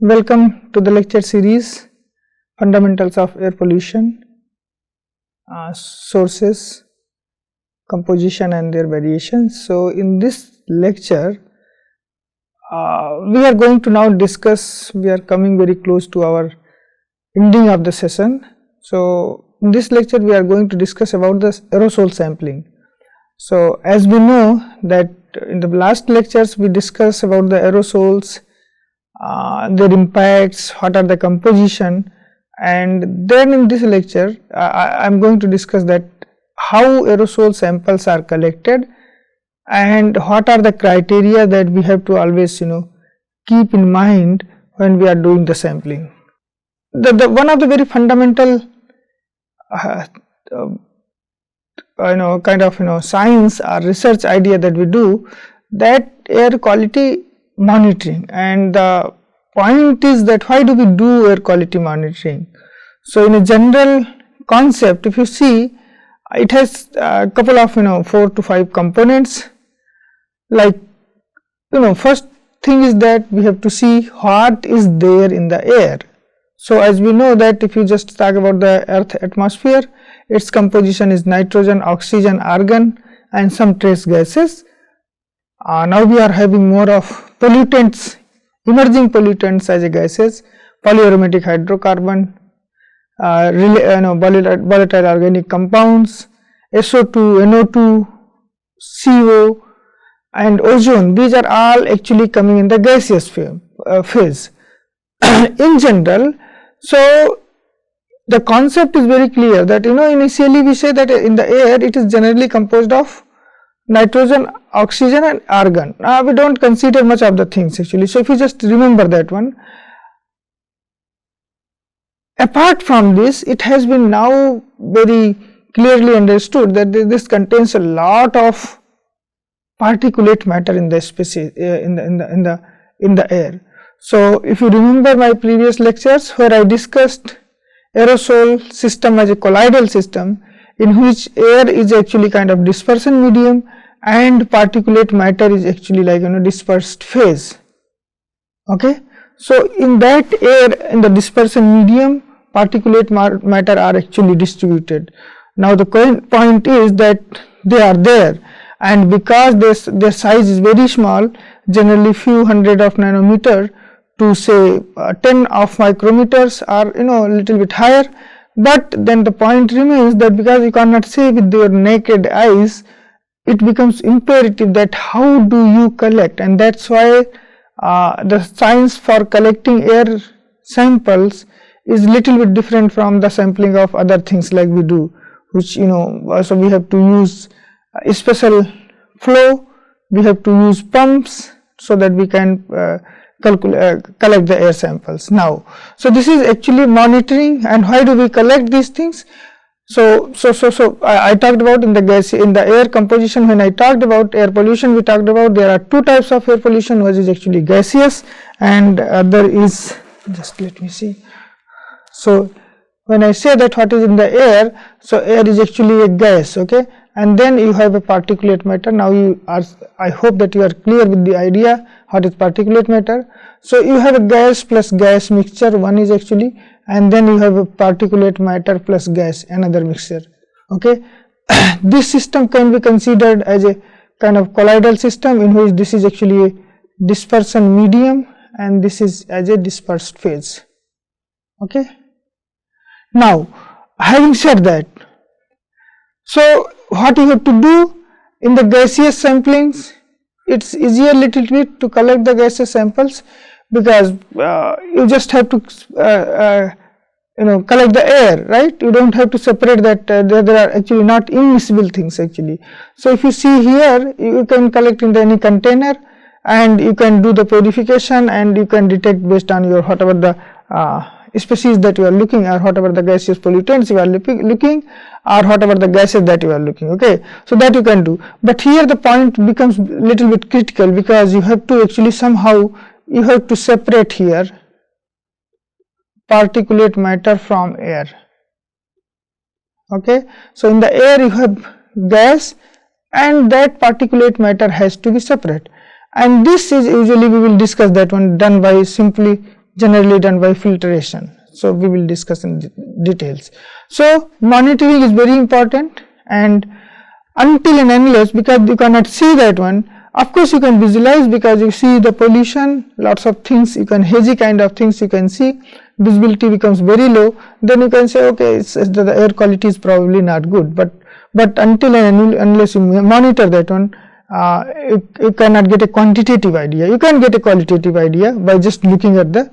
Welcome to the lecture series Fundamentals of Air Pollution, Sources, Composition and their variations. So, in this lecture we are going to now discuss, we are coming very close to our ending of the session. So, in this lecture we are going to discuss about the aerosol sampling. So, as we know that in the last lectures we discussed about the aerosols, their impacts, what are the composition, and then in this lecture I am going to discuss that how aerosol samples are collected and what are the criteria that we have to always keep in mind when we are doing the sampling. One of the very fundamental science or research idea that we do, that air quality monitoring, and the point is that why do we do air quality monitoring. So, in a general concept, if you see, it has a couple of 4 to 5 components. Like first thing is that we have to see what is there in the air. So, as we know that if you just talk about the earth atmosphere, its composition is nitrogen, oxygen, argon and some trace gases. Now we are having more of pollutants, emerging pollutants as a gases, polyaromatic hydrocarbon, volatile organic compounds, SO2, NO2, CO and ozone. These are all actually coming in the gaseous phase in general. So, the concept is very clear that initially we say that in the air it is generally composed of nitrogen, oxygen and argon. We do not consider much of the things actually. So, if you just remember that one, apart from this, it has been now very clearly understood that this contains a lot of particulate matter in the species in the air. So, if you remember my previous lectures where I discussed aerosol system as a colloidal system in which air is actually kind of dispersion medium and particulate matter is actually like dispersed phase. Okay. So, in that air, in the dispersion medium, particulate matter are actually distributed. Now, the point is that they are there, and because their size is very small, generally few hundred of nanometer to say 10 of micrometers or a little bit higher, but then the point remains that because you cannot see with your naked eyes, it becomes imperative that how do you collect, and that is why the science for collecting air samples is little bit different from the sampling of other things like we do, which so we have to use a special flow, we have to use pumps so that we can collect the air samples. Now, so this is actually monitoring, and why do we collect these things? So I talked about in the air composition. When I talked about air pollution, we talked about there are two types of air pollution. One is actually gaseous and other is, just let me see. So, when I say that what is in the air, so air is actually a gas, okay, and then you have a particulate matter. Now, I hope that you are clear with the idea what is particulate matter. So, you have a gas plus gas mixture, one is actually, and then you have a particulate matter plus gas, another mixture, okay. This system can be considered as a kind of colloidal system in which this is actually a dispersion medium and this is as a dispersed phase, okay. Now, having said that, so what you have to do in the gaseous samplings, it is easier little bit to collect the gaseous samples because you just have to collect the air, right. You do not have to separate that, there are actually not immiscible things actually. So, if you see here, you can collect in any container and you can do the purification and you can detect based on your whatever the species that you are looking, or whatever the gaseous pollutants you are looking, or whatever the gases that you are looking, okay. So, that you can do, but here the point becomes little bit critical because you have to actually somehow you have to separate here particulate matter from air, okay. So, in the air you have gas and that particulate matter has to be separate, and this is usually we will discuss that one done by simply generally done by filtration. So we will discuss in details. So monitoring is very important, and until and unless, because you cannot see that one, of course you can visualize because you see the pollution, lots of things, you can hazy kind of things you can see, visibility becomes very low, then you can say okay, the air quality is probably not good, but until and unless you monitor that one, you cannot get a quantitative idea. You can get a qualitative idea by just looking at the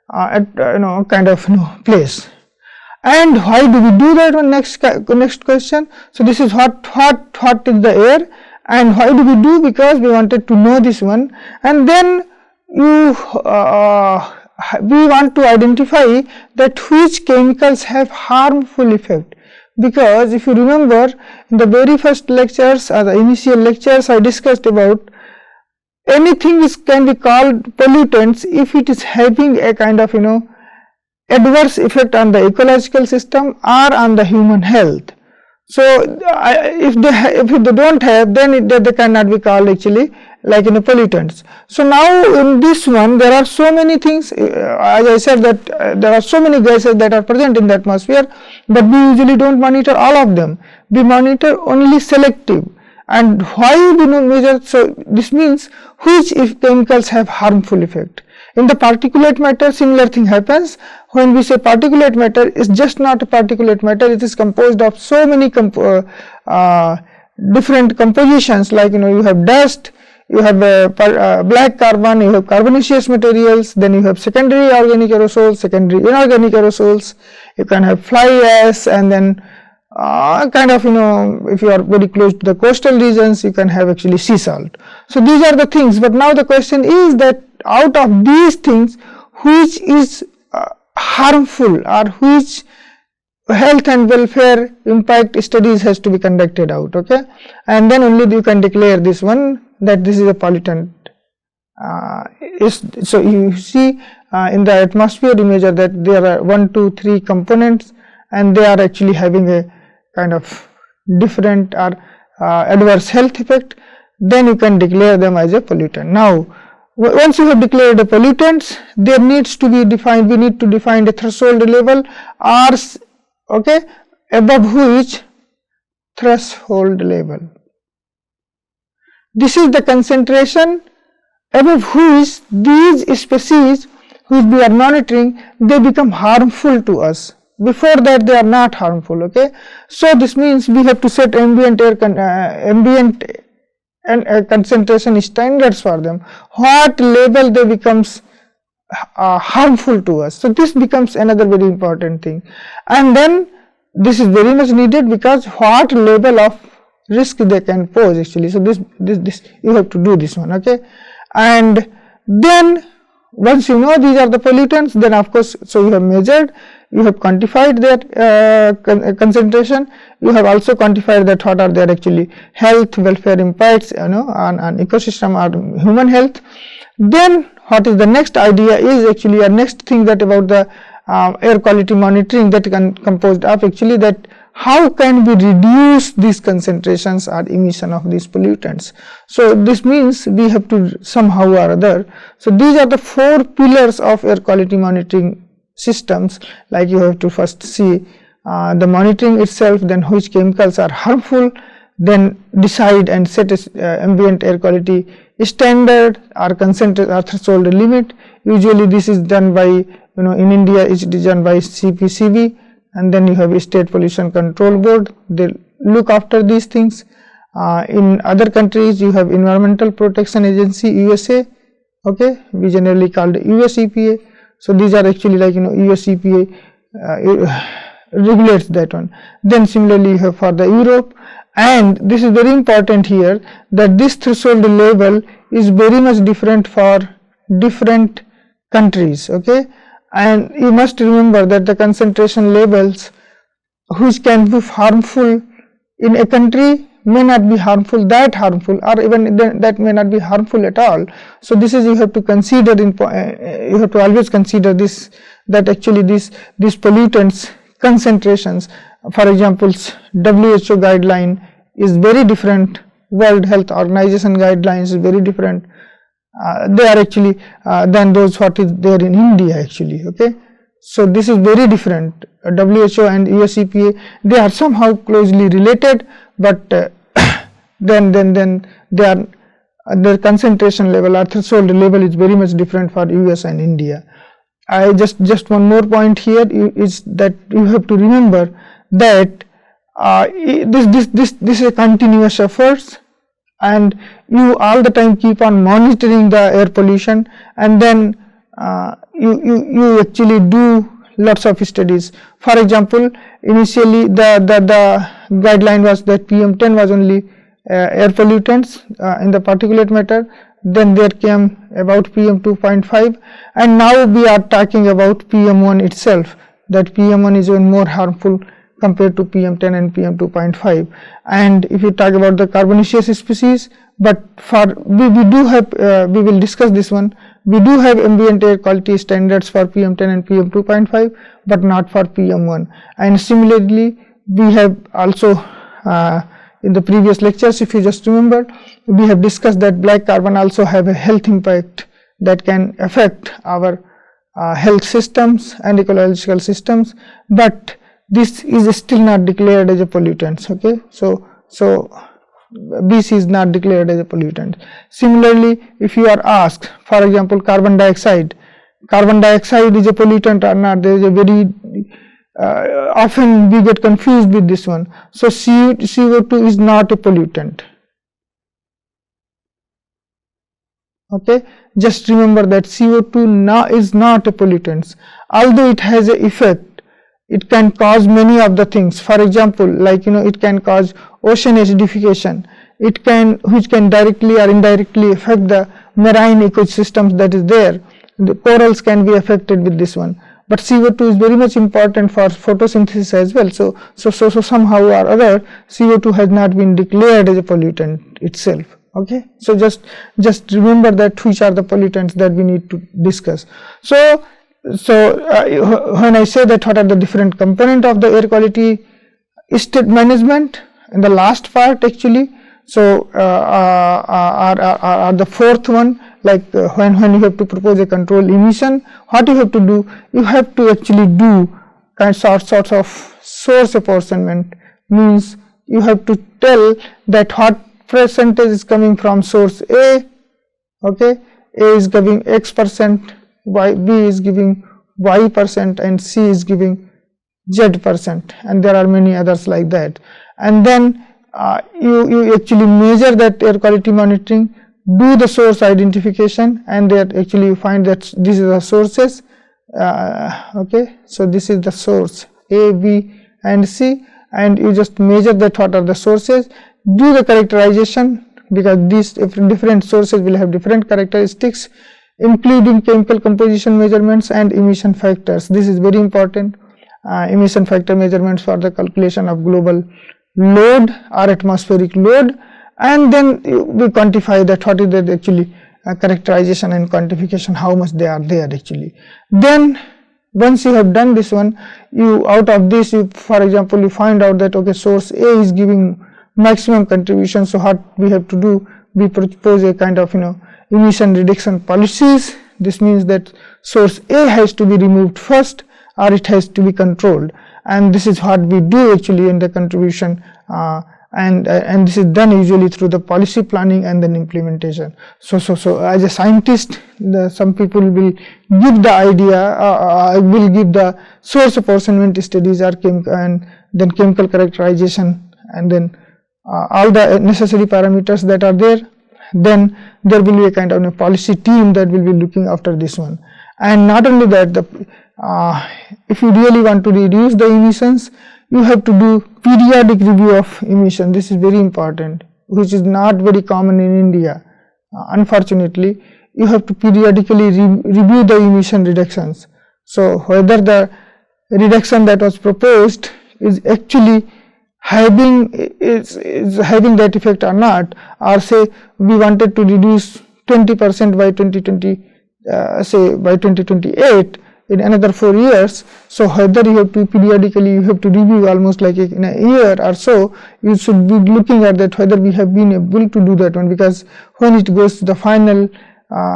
kind of place. And why do we do that one? Next question. So this is what is the air, and why do we do? Because we wanted to know this one, and then we want to identify that which chemicals have harmful effect. Because if you remember in the very first lectures or the initial lectures, I discussed about anything can be called pollutants if it is having a kind of adverse effect on the ecological system or on the human health. So if they don't have, then they cannot be called actually like pollutants. So now in this one there are so many things, as I said that there are so many gases that are present in the atmosphere, but we usually don't monitor all of them. We monitor only selective. And why we measure? So this means which chemicals have harmful effect. In the particulate matter, similar thing happens. When we say particulate matter, it's just not a particulate matter, it is composed of so many different compositions, like you have dust, you have black carbon, you have carbonaceous materials, then you have secondary organic aerosols, secondary inorganic aerosols, you can have fly ash, and then kind of if you are very close to the coastal regions, you can have actually sea salt. So these are the things, but now the question is that out of these things, which is harmful or which health and welfare impact studies has to be conducted out, okay, and then only you can declare this one that this is a pollutant. So you see in the atmosphere you measure that there are 1, 2, 3 components, and they are actually having a kind of different or adverse health effect, then you can declare them as a pollutant. Now once you have declared the pollutants, there needs to be defined, we need to define the threshold level or okay, above which threshold level. This is the concentration above which these species which we are monitoring, they become harmful to us. Before that they are not harmful, okay. So this means we have to set ambient and concentration standards for them, what level they becomes harmful to us. So this becomes another very important thing, and then this is very much needed because what level of risk they can pose actually. So this you have to do this one, okay. And then once you know these are the pollutants, then of course, so you have measured, you have quantified their concentration, you have also quantified that what are their actually health welfare impacts on ecosystem or human health. Then what is the next idea is actually a next thing that about the air quality monitoring that composed of actually that how can we reduce these concentrations or emission of these pollutants. So this means we have to somehow or other. So these are the 4 pillars of air quality monitoring systems, like you have to first see the monitoring itself, then which chemicals are harmful, then decide and set ambient air quality standard or concentration or threshold limit. Usually this is done by in India it is done by CPCB, and then you have a state pollution control board, they look after these things. In other countries you have Environmental Protection Agency USA, okay, we generally called US EPA. So these are actually like US EPA regulates that one. Then similarly you have for the Europe, and this is very important here that this threshold level is very much different for different countries, okay. And you must remember that the concentration levels which can be harmful in a country may not be harmful, or even that may not be harmful at all. So this is you have to consider you have to always consider this, that actually these pollutants concentrations, for example WHO guideline is very different, World Health Organization guidelines is very different, they are actually than those what is there in India actually. Okay, so this is very different. WHO and US EPA, they are somehow closely related, but then they are their concentration level or threshold level is very much different for US and India. I just one more point here is that you have to remember that this is a continuous efforts, and you all the time keep on monitoring the air pollution, and then you actually do lots of studies. For example, initially the guideline was that PM10 was only air pollutants in the particulate matter, then there came about PM2.5, and now we are talking about PM1 itself, that PM1 is even more harmful compared to PM10 and PM2.5. And if you talk about the carbonaceous species, but for we do have we will discuss this one, we do have ambient air quality standards for PM10 and PM2.5, but not for PM1. And similarly, we have also in the previous lectures, if you just remember, we have discussed that black carbon also have a health impact that can affect our health systems and ecological systems, but this is still not declared as a pollutant. Okay, so BC is not declared as a pollutant. Similarly, if you are asked, for example, carbon dioxide is a pollutant or not, there is a very often we get confused with this one. So CO2 is not a pollutant. Okay, just remember that CO2 is not a pollutant, although it has an effect. It can cause many of the things. For example, like it can cause ocean acidification. Which can directly or indirectly affect the marine ecosystems that is there. The corals can be affected with this one. But CO2 is very much important for photosynthesis as well. So somehow or other, CO2 has not been declared as a pollutant itself. Okay, so just remember that which are the pollutants that we need to discuss. So when I say that what are the different component of the air quality state management in the last part actually, so are the fourth one, like when you have to propose a control emission, what you have to do, you have to actually do sorts of source apportionment, means you have to tell that what percentage is coming from source A. Okay, A is giving X%, B is giving Y%, and C is giving Z%, and there are many others like that. And then you actually measure that air quality monitoring, do the source identification, and there actually you find that this is the sources. Okay, so this is the source A, B and C, and you just measure that what are the sources, do the characterization, because these different sources will have different characteristics, including chemical composition measurements and emission factors. This is very important. Emission factor measurements for the calculation of global load or atmospheric load, and then we quantify that what is the actually characterization and quantification, how much they are there actually. Then once you have done this one, you out of this, for example, you find out that okay, source A is giving maximum contribution, so what we have to do, we propose a kind of emission reduction policies. This means that source A has to be removed first, or it has to be controlled, and this is what we do actually in the contribution, and this is done usually through the policy planning and then implementation. So as a scientist, some people will give the idea, will give the source apportionment studies and then chemical characterization, and then all the necessary parameters that are there. Then there will be a kind of a policy team that will be looking after this one. And not only that, if you really want to reduce the emissions, you have to do periodic review of emission. This is very important, which is not very common in India. Unfortunately, you have to periodically review the emission reductions. So whether the reduction that was proposed is actually having that effect or not, or say we wanted to reduce 20% by 2020, say by 2028 in another 4 years. So whether you have to periodically, you have to review almost like in a year or so, you should be looking at that whether we have been able to do that one, because when it goes to the final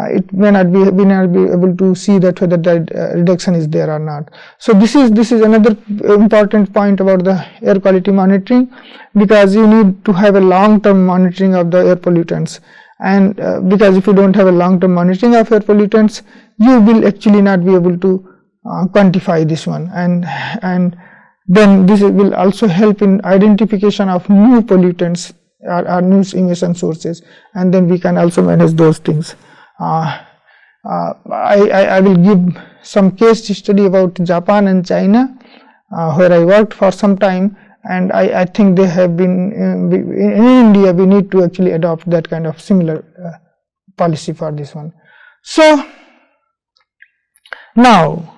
it may not be able to see that whether the reduction is there or not. So this is another important point about the air quality monitoring, because you need to have a long term monitoring of the air pollutants, and because if you don't have a long term monitoring of air pollutants, you will actually not be able to quantify this one, and then this will also help in identification of new pollutants or new emission sources, and then we can also manage those things. I will give some case study about Japan and China, where I worked for some time, and I think they have been in India we need to actually adopt that kind of similar policy for this one. So now,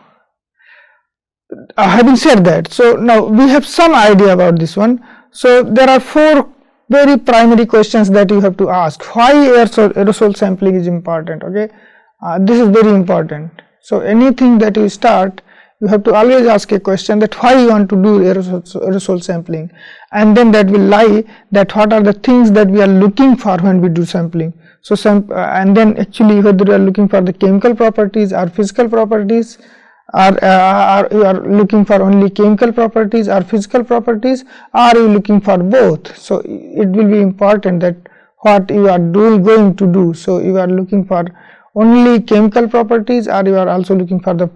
having said that, so now we have some idea about this one. So there are 4 very primary questions that you have to ask. Why aerosol sampling is important? Okay, this is very important. So anything that you start, you have to always ask a question that why you want to do aerosol sampling, and then that will lie that what are the things that we are looking for when we do sampling. So and then actually whether you are looking for the chemical properties or physical properties, or you are looking for only chemical properties or physical properties, or are you looking for both. So it will be important that what you are going to do. So you are looking for only chemical properties, or you are also looking for the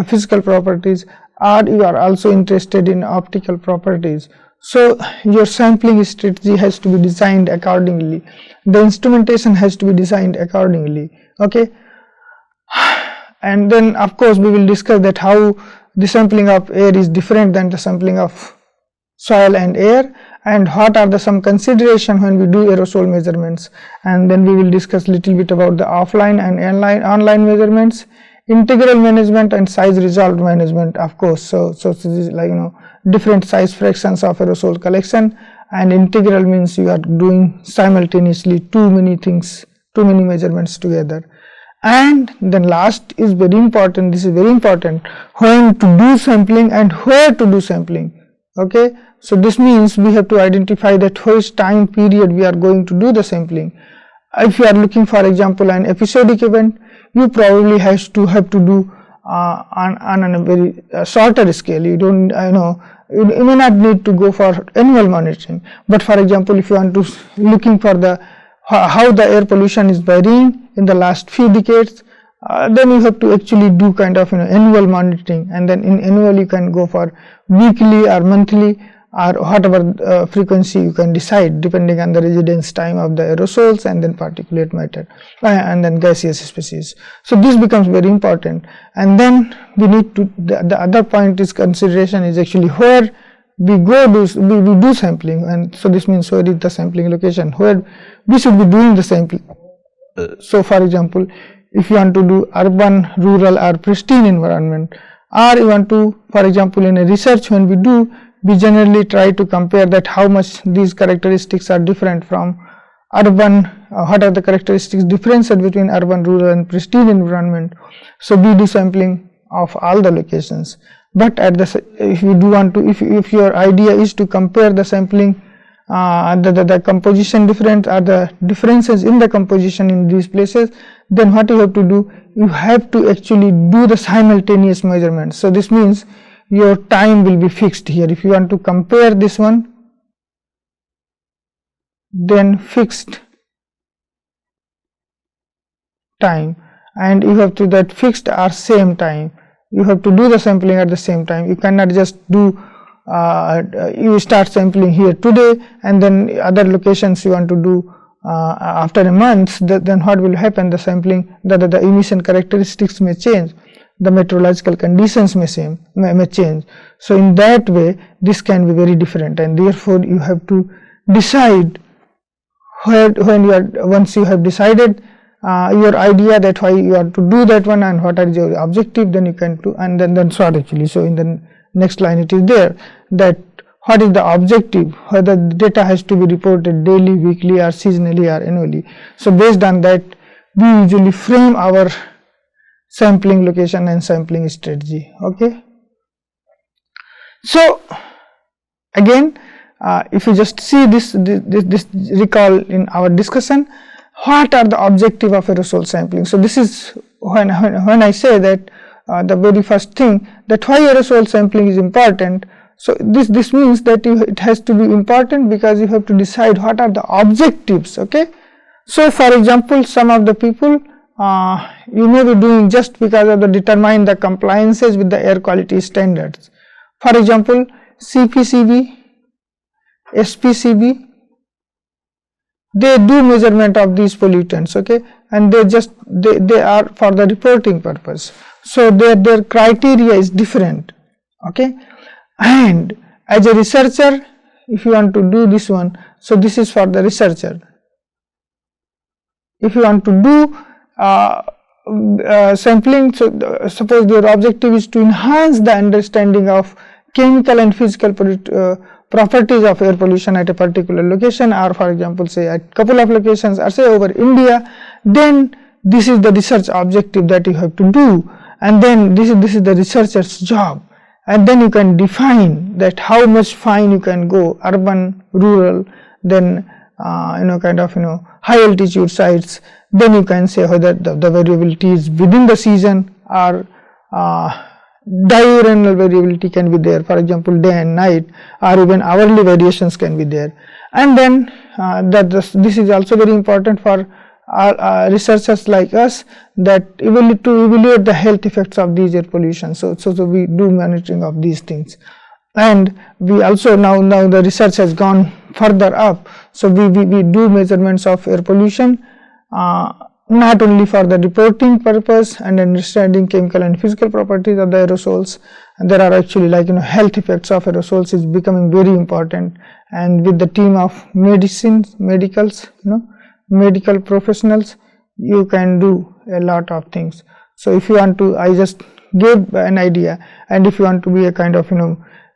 physical properties, or you are also interested in optical properties. So your sampling strategy has to be designed accordingly, the instrumentation has to be designed accordingly. Okay, and then of course we will discuss that how the sampling of air is different than the sampling of soil and air, and what are the some consideration when we do aerosol measurements, and then we will discuss little bit about the offline and online measurements, integral management and size resolved management, of course. So this is like different size fractions of aerosol collection, and integral means you are doing simultaneously too many things, too many measurements together. And then last is very important, this is very important, when to do sampling and where to do sampling. Okay, so this means we have to identify that which time period we are going to do the sampling. If you are looking for example an episodic event, you probably have to do on a very shorter scale. You don't you may not need to go for annual monitoring, but for example if you want to looking for the how the air pollution is varying in the last few decades, then you have to actually do kind of annual monitoring, and then in annual you can go for weekly or monthly or whatever frequency you can decide depending on the residence time of the aerosols and then particulate matter and then gaseous species. So this becomes very important, and then we need to the other point is consideration is actually where we do sampling, and so this means where is the sampling location where we should be doing the sampling. So for example if you want to do urban, rural or pristine environment, or you want to for example in a research when we generally try to compare that how much these characteristics are different from urban, what are the characteristics differences between urban, rural and pristine environment. So we do sampling of all the locations, but at the if you do want to if your idea is to compare the sampling the composition difference or the differences in the composition in these places, then what you have to do, you have to actually do the simultaneous measurements. So this means your time will be fixed here. If you want to compare this one, then fixed time, and you have to that fixed or same time, you have to do the sampling at the same time. You cannot just do you start sampling here today and then other locations you want to do after a month, then what will happen, the sampling the emission characteristics may change, the meteorological conditions may change. So in that way this can be very different, and therefore you have to decide when you are once you have decided your idea that why you are to do that one and what are your objective, then you can do, and then sort actually. So in the next line it is there that what is the objective, whether the data has to be reported daily, weekly or seasonally or annually. So based on that we usually frame our sampling location and sampling strategy. Okay, so again if you just see this recall in our discussion, what are the objective of aerosol sampling. So this is when I say that the very first thing, that why aerosol sampling is important. So this means that it has to be important because you have to decide what are the objectives. Okay. So for example, some of the people you may be doing just because of the determine the compliances with the air quality standards. For example, CPCB, SPCB, they do measurement of these pollutants, okay, and they are for the reporting purpose. So their criteria is different, okay. And as a researcher, if you want to do this one, so this is for the researcher. If you want to do sampling, so suppose your objective is to enhance the understanding of chemical and physical properties of air pollution at a particular location, or for example say at couple of locations, or say over India, then this is the research objective that you have to do, and then this is the researcher's job. And then you can define that how much fine you can go, urban, rural, then kind of high altitude sites. Then you can say whether the variability is within the season or diurnal variability can be there, for example day and night, or even hourly variations can be there. And then this is also very important for researchers like us, that to evaluate the health effects of these air pollution. So we do monitoring of these things, and we also now the research has gone further up. So we do measurements of air pollution not only for the reporting purpose and understanding chemical and physical properties of the aerosols, and there are actually health effects of aerosols is becoming very important. And with the team of medicals, medical professionals, you can do a lot of things. So if you want to, I just gave an idea, and if you want to be a kind of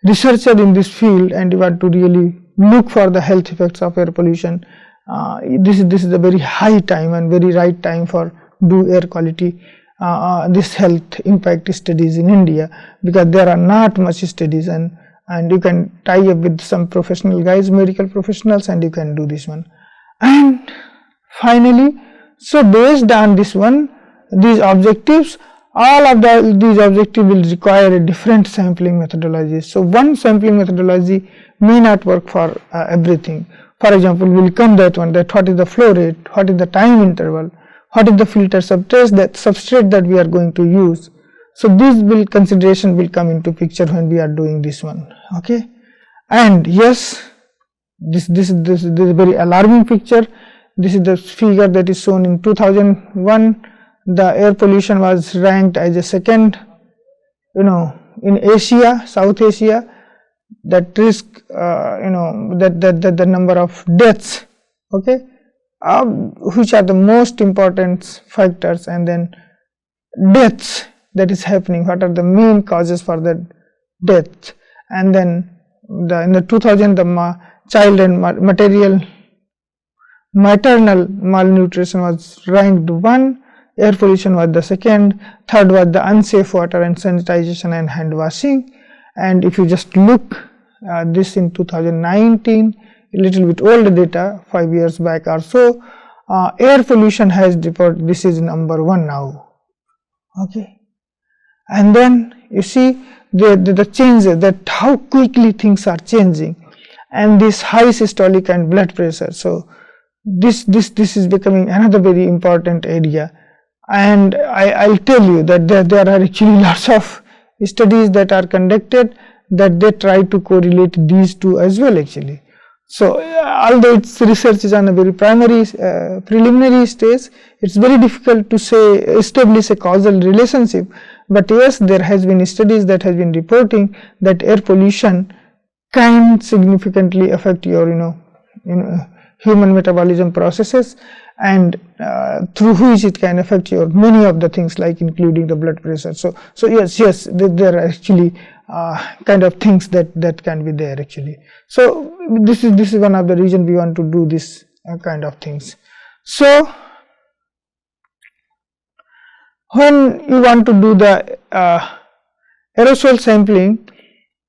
researcher in this field and you want to really look for the health effects of air pollution, this is a very high time and very right time for do air quality this health impact studies in India, because there are not much studies, and you can tie up with some professional guys, medical professionals, and you can do this one. And finally, so based on this one, these objectives, all of these objectives will require a different sampling methodology. So one sampling methodology may not work for everything. For example, we will come that one, that what is the flow rate, what is the time interval, what is the filter substrate that we are going to use. So these consideration will come into picture when we are doing this one, okay. And yes, this is a very alarming picture. This is the figure that is shown in 2001. The air pollution was ranked as a second, in Asia, South Asia. That risk, that the number of deaths, okay, which are the most important factors, and then deaths that is happening, what are the main causes for the death. And then in the 2000, the child and maternal malnutrition was ranked 1, air pollution was the second, third was the unsafe water and sanitization and hand washing. And if you just look this in 2019, a little bit older data, 5 years back or so, air pollution has reported, this is number 1 now, okay. And then you see the changes, that how quickly things are changing, and this high systolic and blood pressure. So this is becoming another very important area. And I'll tell you that there are actually lots of studies that are conducted that they try to correlate these two as well actually. So although its research is on a very preliminary stage, it's very difficult to establish a causal relationship. But yes, there has been studies that has been reporting that air pollution can significantly affect your human metabolism processes, and through which it can affect your many of the things, like including the blood pressure. So yes, there are actually kind of things that can be there actually. So this is one of the reasons we want to do this kind of things. So when you want to do the aerosol sampling,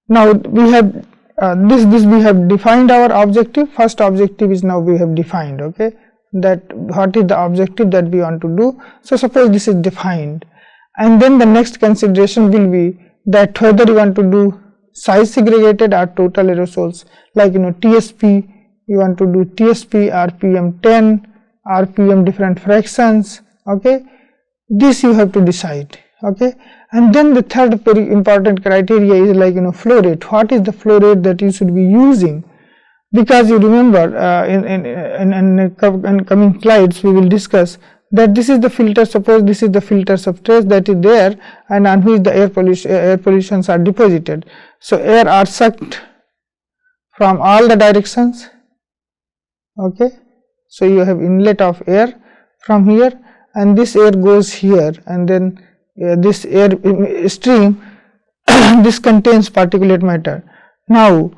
now we have we have defined our objective. First objective is now we have defined, okay. that what is the objective that we want to do. So suppose this is defined, and then the next consideration will be that whether you want to do size segregated or total aerosols, like TSP, you want to do TSP, RPM 10, RPM different fractions, okay. This you have to decide, okay. And then the third very important criteria is like flow rate. What is the flow rate that you should be using? Because you remember in coming slides we will discuss that this is the filter. Suppose this is the filter substrate that is there, and on which the air pollutions are deposited. So air are sucked from all the directions, okay. So you have inlet of air from here, and this air goes here, and then this air stream this contains particulate matter. Now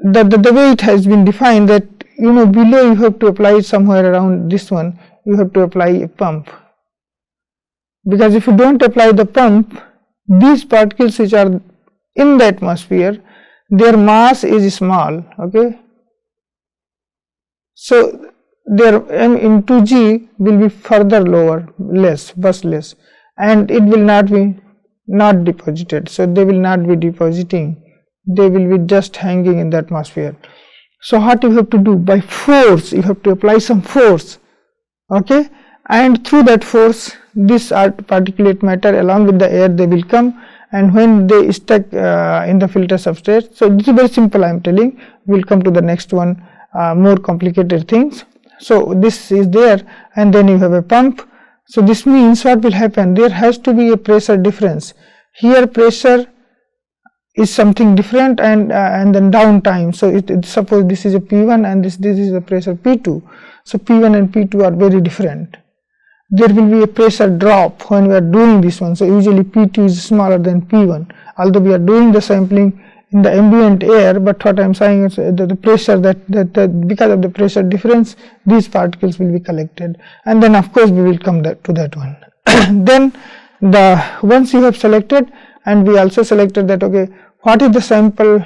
the way it has been defined that below you have to apply somewhere around this one, you have to apply a pump, because if you don't apply the pump, these particles which are in the atmosphere, their mass is small, okay. So their m into g will be further lower, less, and it will not be deposited. So they will not be depositing, they will be just hanging in the atmosphere. So what you have to do? By force, you have to apply some force, okay, and through that force this particulate matter along with the air, they will come, and when they stuck in the filter substrate. So this is very simple, I am telling. We will come to the next one, more complicated things. So this is there, and then you have a pump. So this means what will happen? There has to be a pressure difference. Here pressure is something different, and then downtime. So suppose this is a P1 and this is a pressure P2. So P1 and P2 are very different. There will be a pressure drop when we are doing this one. So usually P2 is smaller than P1, although we are doing the sampling in the ambient air, but what I am saying is that the pressure that because of the pressure difference, these particles will be collected, and then of course we will come to that one. Then once you have selected, and we also selected that, okay, what is the sample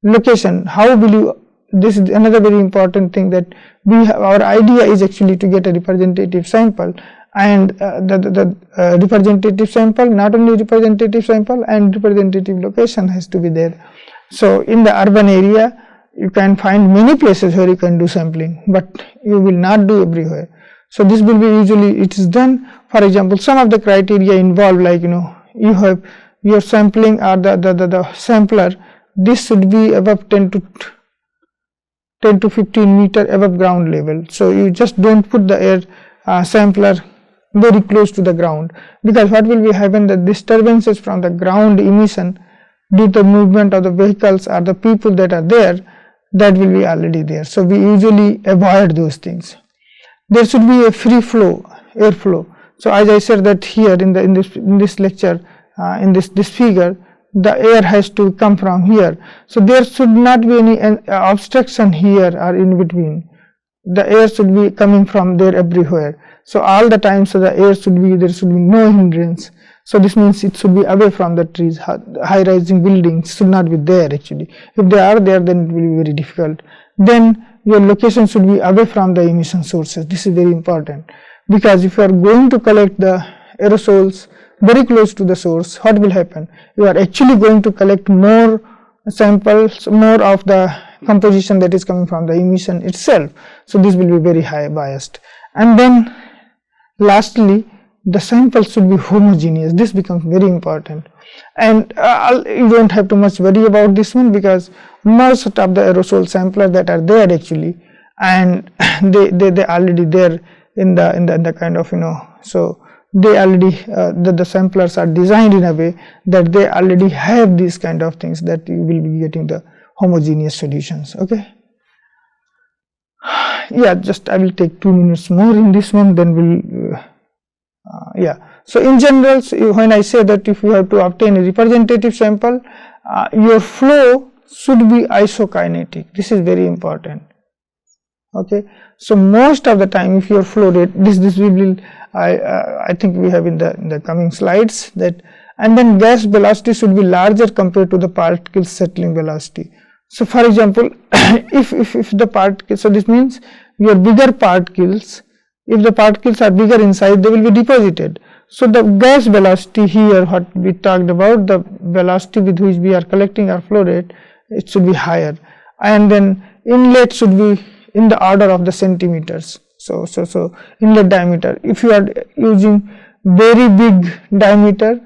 location, how will you, this is another very important thing, that our idea is actually to get a representative sample, and the representative sample, not only representative sample, and representative location has to be there. So in the urban area you can find many places where you can do sampling, but you will not do everywhere. So this will be usually, it is done, for example, some of the criteria involved, like you have your sampling or the sampler, this should be above 10 to 15 meter above ground level. So you just don't put the air sampler very close to the ground, because what will be happen, the disturbances from the ground emission due to movement of the vehicles or the people that are there, that will be already there. So we usually avoid those things. There should be a free flow, airflow. So as I said that here in this lecture, in this figure, the air has to come from here. So there should not be any obstruction here or in between. The air should be coming from there everywhere. So all the time, so the air should be, there should be no hindrance. So this means it should be away from the trees. High rising buildings should not be there actually. If they are there, then it will be very difficult. Then your location should be away from the emission sources. This is very important, because if you are going to collect the aerosols very close to the source, what will happen? You are actually going to collect more samples, more of the composition that is coming from the emission itself. So this will be very high biased. And then lastly, the sample should be homogeneous. This becomes very important, and you don't have to much worry about this one, because most of the aerosol samplers that are there actually, and they already there in the kind of so they already the samplers are designed in a way that they already have these kind of things, that you will be getting the homogeneous solutions. Okay. Yeah, just I will take 2 minutes more in this one, then we'll yeah. So in general, when I say that if you have to obtain a representative sample, your flow should be isokinetic. This is very important. Okay. So most of the time, if your flow rate, this we will, I think we have in the coming slides that, and then gas velocity should be larger compared to the particle settling velocity. So for example, if the particle, so this means your bigger particles, if the particles are bigger in size, they will be deposited. So the gas velocity here, what we talked about, the velocity with which we are collecting our flow rate, it should be higher, and then inlet should be in the order of the centimeters. So inlet diameter, if you are using very big diameter,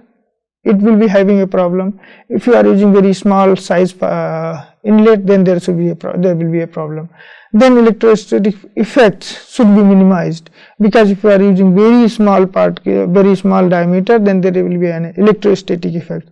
it will be having a problem. If you are using very small size inlet, then there will be a problem. Then electrostatic effects should be minimized, because if you are using very small very small diameter, then there will be an electrostatic effect.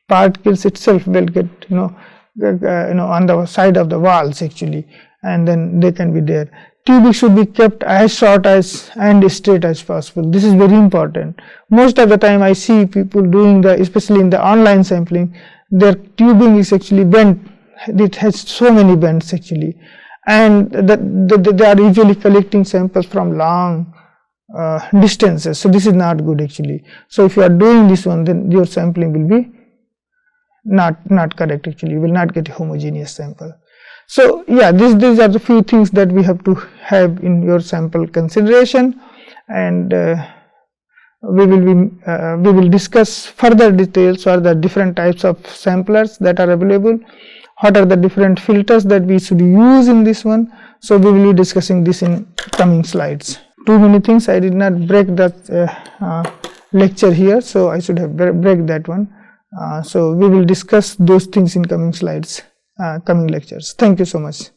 Particles itself will get on the side of the walls actually, and then they can be there. Tubing should be kept as short as and straight as possible. This is very important. Most of the time I see people doing especially in the online sampling, their tubing is actually bent. It has so many bends actually, and they are usually collecting samples from long distances. So this is not good actually. So if you are doing this one, then your sampling will be not correct actually. You will not get a homogeneous sample. So yeah, these are the few things that we have to have in your sample consideration, and we will discuss further details, or the different types of samplers that are available, what are the different filters that we should use in this one. So we will be discussing this in coming slides. Too many things, I did not break that lecture here, so I should have break that one. So we will discuss those things in coming slides, coming lectures. Thank you so much.